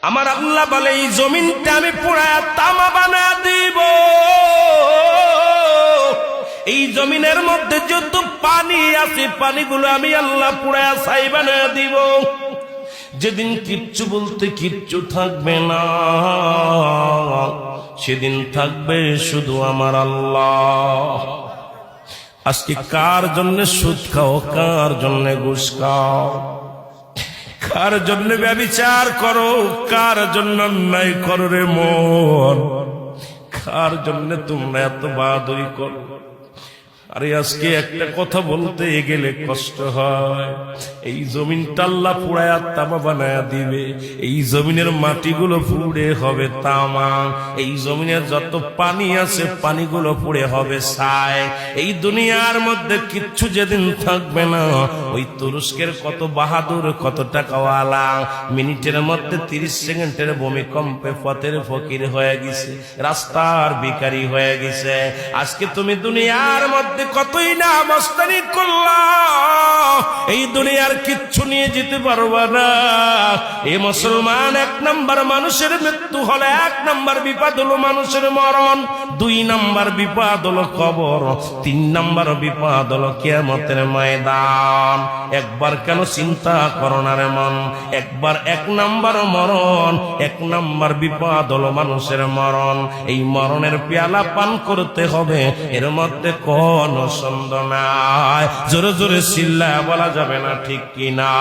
আমার আল্লাহ বলে এই জমিনটা আমি পুরায়া তামা বানা দিব। এই জমিনের মধ্যে যত পানি আছে পানিগুলো আমি আল্লাহ পুরায়া ছাই বানা দিব। যেদিন কিচ্ছু বলতে কিচ্ছু থাকবে না, সেদিন থাকবে শুধু আমার আল্লাহ। আজকে কার জন্য সুদ খাও, কার জন্য ঘুষ খাও, কার জন্য ব্যভিচার করো, কার জন্য অন্যায় করো রে মন, কার জন্য তোমরা এত বাহাদুরি করো? আরে আজকে একটা কথা বলতে গেলে কষ্ট হয়। এই জমিনটা আল্লাহ পুরায়া তামা বানায়া দিবে। এই জমিনের মাটিগুলো পুড়ে হবে তামা। এই জমিনের যত পানি আছে পানিগুলো পুড়ে হবে ছাই। এই দুনিয়ার মধ্যে কিচ্ছু যেদিন থাকবে না, ওই তুরস্কের কত বাহাদুর, কত টাকাওয়ালা মিনিটের মধ্যে 30 সেকেন্ডের ভূমিকম্পে পথের ফকির হয়ে গেছে, রাস্তার ভিখারি হয়ে গেছে। আজকে তুমি দুনিয়ার মধ্যে কতই না মস্তানি করলা, এই দুনিয়ার কিচ্ছু নিয়ে যেতে পারবা না। এই মুসলমান, 1 নাম্বার মানুষের মৃত্যু হলে 1 নাম্বার বিপদ হলো মানুষের মরণ, 2 নাম্বার বিপদ হলো কবর, 3 নাম্বার বিপদ হলো কিয়ামতের ময়দান। একবার কেন চিন্তা করো না রে মন, একবার 1 নাম্বার মরণ, 1 নাম্বার বিপদ হলো মানুষের মরণ। এই মরণের পেয়ালা পান করতে হবে, এর মধ্যে কোন সন্দেহ নাই। জোরে জোরে চিল্লায়া বলা যাবে না ঠিক কিনা?